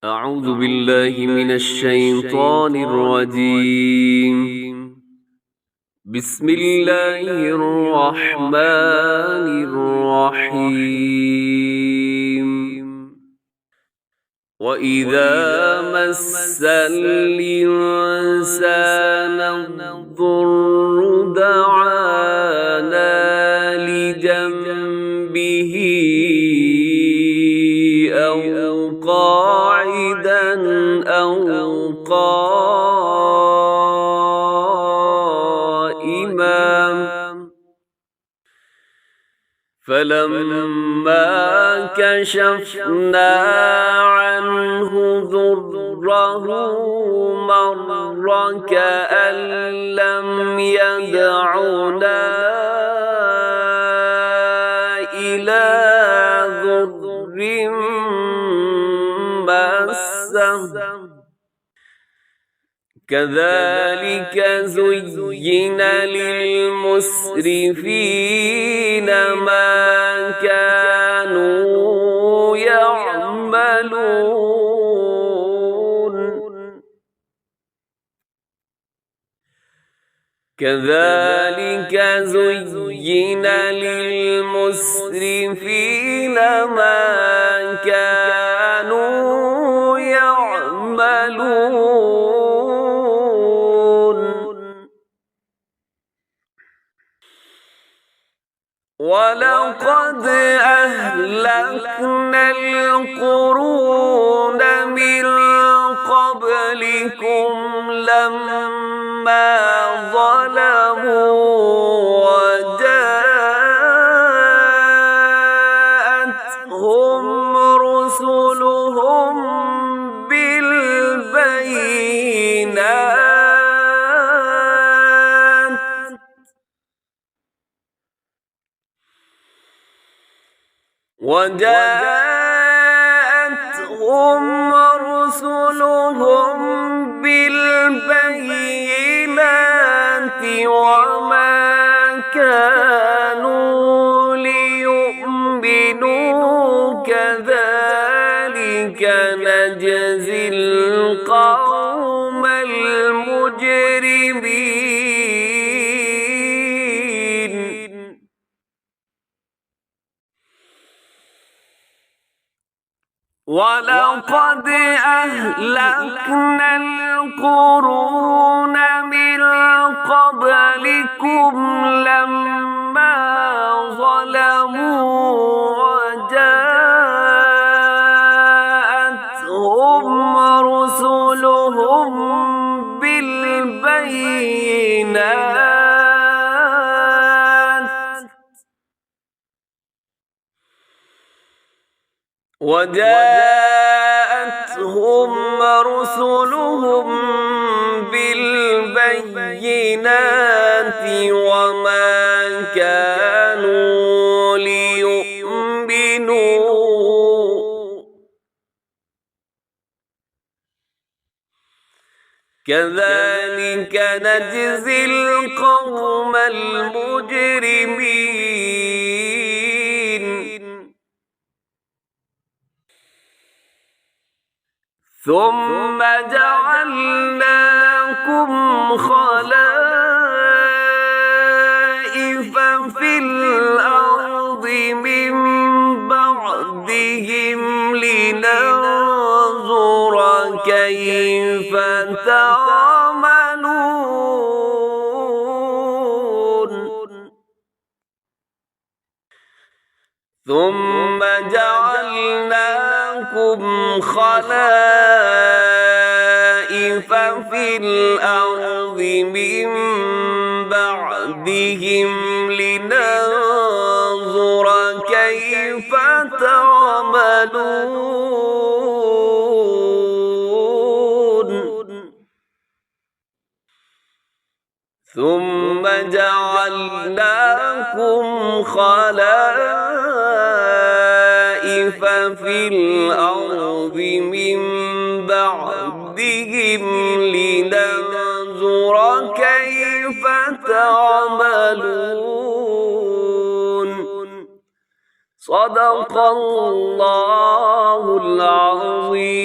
أعوذ بالله من الشيطان الرجيم. بسم الله الرحمن الرحيم. وإذا مس الإنسان الضر دعانا لجنبه أو قاعدا أو قائما فلما كشفنا عنه ضره مر كأن لم يدعنا إلى ضر مسه كذلك زين للمسرفين ما كانوا يعملون كذلك زين للمسرفين ما كانوا يعملون ولقد أهلكنا القرون من قبلكم لما ظلموا وجاءتهم رسلهم بالبينات وما كانوا ليؤمنوا كذلك نجزي القوم المجرمين ولقد أهلكنا القرون من قبلكم لما ظلموا وجاءتهم رسلهم بالبينات وما كانوا ليؤمنوا كذلك نجزي القوم المجرمين ثم جعلناكم خلائف في الأرض من بعدهم لننظر كيف تعملون ثم جعلناكم خلائف في الأرض من بعدهم لننظر كيف تعملون ثم جعلناكم خلائف في الأرض من بعدهم لننظر كيف تعملون صدق الله العظيم.